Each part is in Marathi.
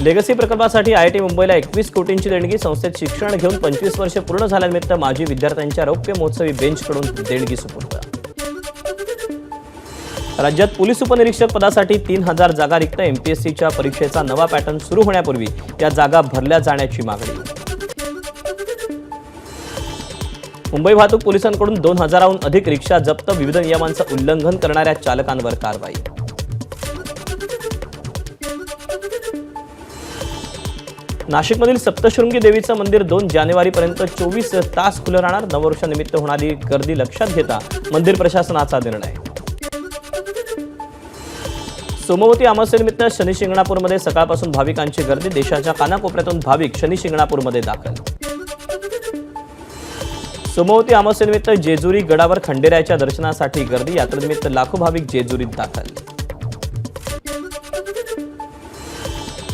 लेगसी प्रकल्पासाठी आयआयटी मुंबईला 21 कोटींची देणगी. संस्थेत शिक्षण घेऊन 25 वर्षे पूर्ण झाल्यानिमित्त माजी विद्यार्थ्यांच्या रौप्य महोत्सवी बेंचकडून देणगी सुपूर्द. राज्यात पोलीस उपनिरीक्षक पदासाठी 3000 जागा रिक्त. एमपीएससीच्या परीक्षेचा नवा पॅटर्न सुरू होण्यापूर्वी या जागा भरल्या जाण्याची मागणी. मुंबई वाहतूक पोलिसांकडून 2000हून अधिक रिक्षा जप्त. विविध नियमांचं उल्लंघन करणाऱ्या चालकांवर कारवाई. नाशिकमधील सप्तशृंगी देवीचं मंदिर 2 जानेवारीपर्यंत 24 तास खुलं राहणार. नववर्षानिमित्त होणारी गर्दी लक्षात घेता मंदिर प्रशासनाचा निर्णय. सोमवती अमावस्येनिमित्त शनी शिंगणापूरमध्ये सकाळपासून भाविकांची गर्दी. देशाच्या कानाकोपऱ्यातून भाविक शनी शिंगणापूरमध्ये दाखल. सोमवती अमावस्येनिमित्त जेजुरी गडावर खंडेरायाच्या दर्शनासाठी गर्दी. यात्रेनिमित्त लाखो भाविक जेजुरीत दाखल.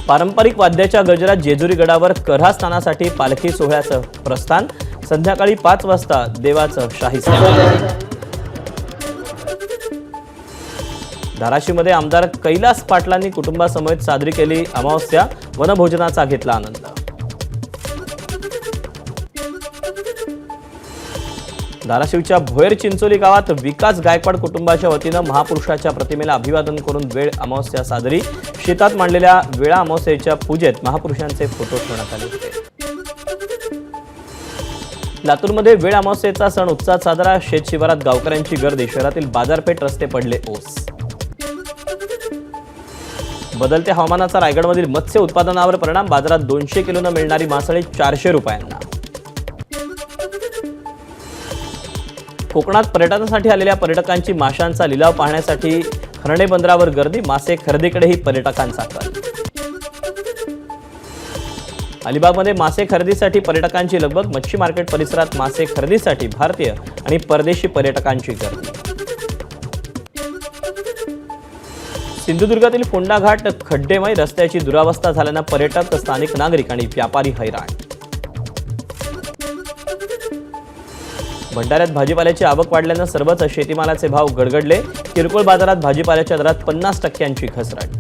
पारंपरिक वाद्याच्या गजरात जेजुरी गडावर करहा स्नानासाठी पालखी सोहळ्याचं प्रस्थान. संध्याकाळी 5 वाजता देवाचं शाही स्नान. धाराशिवमध्ये आमदार कैलास पाटलांनी कुटुंबासमवेत साजरी केली अमावस्या. वनभोजनाचा घेतला आनंद. धाराशिवच्या भोयर चिंचोली गावात विकास गायकवाड कुटुंबाच्या वतीनं महापुरुषाच्या प्रतिमेला अभिवादन करून वेळ अमावस्या साजरी. शेतात मांडलेल्या वेळा अमावस्येच्या पूजेत महापुरुषांचे फोटो ठेवण्यात आले होते. लातूरमध्ये वेळ अमावस्येचा सण उत्साहात साजरा. शेत शिवारात गावकऱ्यांची गर्दी. शहरातील बाजारपेठ रस्ते पडले ओस. बदलत्या हवामानाचा रायगडमधील मत्स्य उत्पादनावर परिणाम. बाजारात 200 किलोनं मिळणारी मासळी 400 रुपयांना. कोकणात पर्यटनासाठी आलेल्या पर्यटकांची माशांचा लिलाव पाहण्यासाठी हर्णे बंदरावर गर्दी. मासे खरेदीकडेही पर्यटकांचा कल. अलिबागमध्ये मासे खरेदीसाठी पर्यटकांची लगबग. मच्छी मार्केट परिसरात मासे खरेदीसाठी भारतीय आणि परदेशी पर्यटकांची गर्दी. सिंधुदुर्गातील फोंडा घाट खड्डेमय. रस्त्याची दुरावस्था झाल्यानं पर्यटक, स्थानिक नागरिक आणि व्यापारी हैराण. भंडाऱ्यात भाजीपाल्याची आवक वाढल्यानं सर्वच शेतीमालाचे भाव गडगडले. किरकोळ बाजारात भाजीपाल्याच्या दरात 50% घसरण.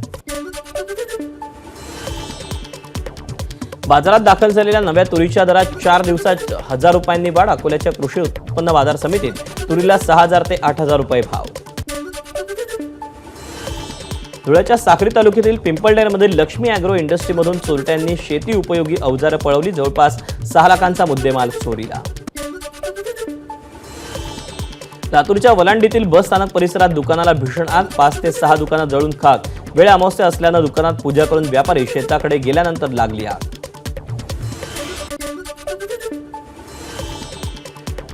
बाजारात दाखल झालेल्या नव्या तुरीच्या दरात 4 दिवसात 1000 रुपयांनी वाढ. अकोल्याच्या कृषी उत्पन्न बाजार समितीत तुरीला 6000 ते 8000 रुपये भाव. धुळ्याच्या साक्री तालुक्यातील पिंपळनेरमधील लक्ष्मी अॅग्रो इंडस्ट्रीमधून चोरट्यांनी शेती उपयोगी अवजारं पळवली. जवळपास 6 लाखांचा मुद्देमाल चोरीला. लातूरच्या वलांडीतील बस स्थानक परिसरात दुकानाला भीषण आग. 5 ते 6 दुकानं जळून खाक. वेळ अमावस्या असल्यानं दुकानात पूजा करून व्यापारी शेताकडे गेल्यानंतर लागली आग.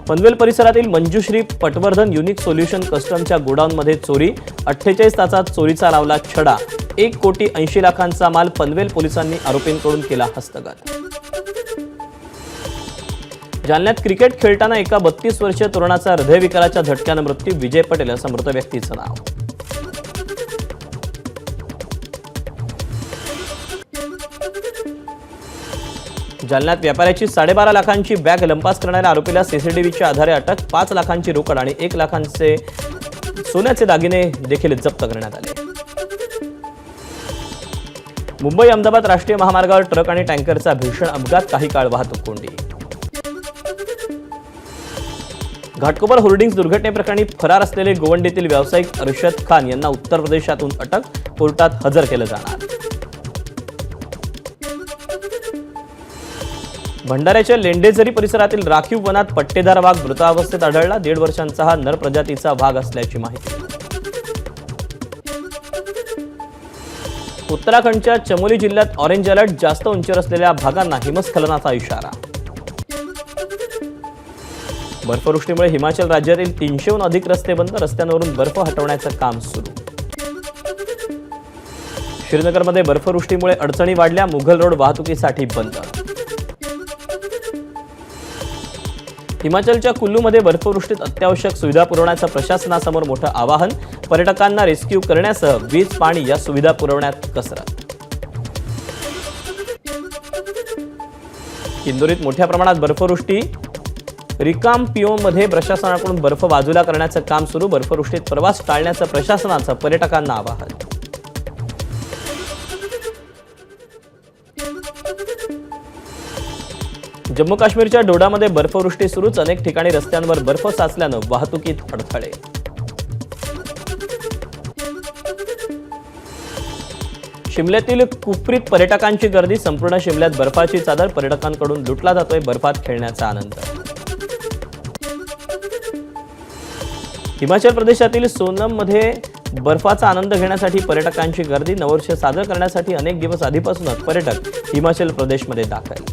पनवेल परिसरातील मंजुश्री पटवर्धन युनिक सोल्युशन कस्टमच्या गोडाऊनमध्ये चोरी. 48 तासात चोरीचा लावला छडा. 1,80,00,000 माल. पनवेल पोलिसांनी आरोपींकडून केला हस्तगत. जालन्यात क्रिकेट खेळताना एका 32 वर्षीय तरुणाचा हृदयविकाराच्या झटक्यानं मृत्यू. विजय पटेल असं मृत व्यक्तीचं नाव. जालन्यात व्यापाऱ्याची 12.5 लाखांची बॅग लंपास करणाऱ्या आरोपीला सीसीटीव्हीच्या आधारे अटक. 5 लाखांची रोकड आणि 1 लाखांचे सोन्याचे दागिने देखील जप्त करण्यात आले. मुंबई अहमदाबाद राष्ट्रीय महामार्गावर ट्रक आणि टँकरचा भीषण अपघात. काही काळ वाहतूक कोंडी. घाटकोपर होर्डिंग्स दुर्घटनेप्रकरणी फरार असलेले गोवंडीतील व्यावसायिक अर्शद खान यांना उत्तर प्रदेशातून अटक. कोर्टात हजर केलं जाणार. भंडाऱ्याच्या लेंडेझरी परिसरातील राखीव वनात पट्टेदार वाघ मृतावस्थेत आढळला. 1.5 वर्षांचा हा नर प्रजातीचा वाघ असल्याची माहिती. उत्तराखंडच्या चमोली जिल्ह्यात ऑरेंज अलर्ट. जास्त उंचीवर असलेल्या भागांना हिमस्खलनाचा इशारा. बर्फवृष्टीमुळे हिमाचल राज्यातील 300हून अधिक रस्ते बंद. रस्त्यांवरून बर्फ हटवण्याचं काम सुरू. श्रीनगरमध्ये बर्फवृष्टीमुळे अडचणी वाढल्या. मुघल रोड वाहतुकीसाठी बंद. हिमाचलच्या कुल्लूमध्ये बर्फवृष्टीत अत्यावश्यक सुविधा पुरवण्याचं प्रशासनासमोर मोठं आवाहन. पर्यटकांना रेस्क्यू करण्यासह वीज, पाणी या सुविधा पुरवण्यात कसरत. इंदोरीत मोठ्या प्रमाणात बर्फवृष्टी. रिकामपिओमध्ये प्रशासनाकडून बर्फ बाजूला करण्याचं काम सुरू. बर्फवृष्टीत प्रवास टाळण्याचं प्रशासनाचं पर्यटकांना आवाहन. जम्मू काश्मीरच्या डोडामध्ये बर्फवृष्टी सुरूच, अनेक ठिकाणी रस्त्यांवर बर्फ साचल्यानं वाहतुकीत अडथळे. शिमल्यातील कुफरीत पर्यटकांची गर्दी, संपूर्ण शिमल्यात बर्फाची चादर, पर्यटकांकडून लुटला जातोय बर्फात खेळण्याचा आनंद. हिमाचल प्रदेशातील सोनममध्ये बर्फाचा आनंद घेण्यासाठी पर्यटकांची गर्दी, नववर्ष साजरे करण्यासाठी अनेक दिवस आधीपासूनच पर्यटक हिमाचल प्रदेशमध्ये दाखल.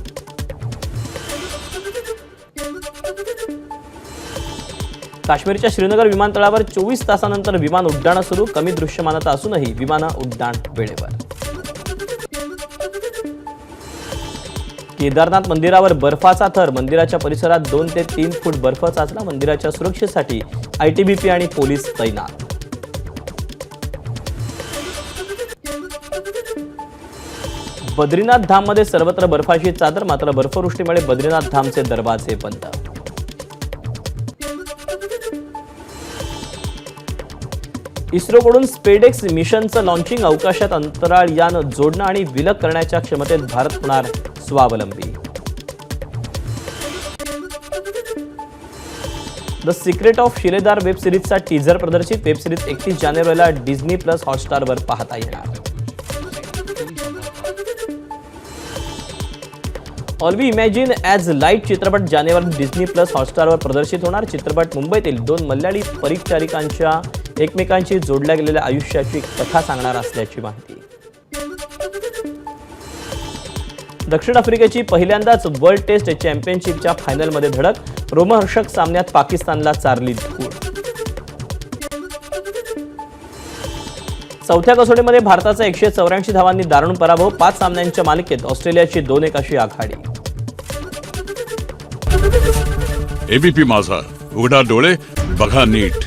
काश्मीरच्या श्रीनगर विमानतळावर 24 तासानंतर विमान उड्डाण सुरू, कमी दृश्यमानता असूनही विमानं उड्डाण वेळेवर. केदारनाथ मंदिरावर बर्फाचा थर, मंदिराच्या परिसरात 2 ते 3 फूट बर्फ साचला, मंदिराच्या सुरक्षेसाठी आयटीबीपी आणि पोलीस तैनात. बद्रीनाथ धाममध्ये सर्वत्र बर्फाची चादर, मात्र बर्फवृष्टीमुळे बद्रीनाथ धामचे दरवाजे बंद. इस्रोकडून स्पेडेक्स मिशनचं लॉन्चिंग, अवकाशात अंतराळ यान जोडणं आणि विलग करण्याच्या क्षमतेत भारत होणार स्वावलंबी. The secret of Shiledar web सिरीजचा टीझर प्रदर्शित, वेब सिरीज 31 जानेवारीला डिझनी प्लस हॉटस्टारवर पाहता येणार. All we imagine as light चित्रपट जानेवारी डिझनी प्लस हॉटस्टारवर प्रदर्शित होणार. चित्रपट मुंबईतील 2 मल्याळी परिचारिकांच्या एकमेकांशी जोडल्या गेलेल्या आयुष्याची कथा सांगणार असल्याची माहिती. दक्षिण आफ्रिकेची पहिल्यांदाच वर्ल्ड टेस्ट चॅम्पियनशिपच्या फायनलमध्ये धडक, रोमहर्षक सामन्यात पाकिस्तानला चारली धूळ. चौथ्या कसोटीमध्ये भारताचा 184 धावांनी दारुण पराभव, 5 सामन्यांच्या मालिकेत ऑस्ट्रेलियाची 2-1 अशी आघाडी. एबीपी माझा, उघडा डोळे बघा नीट.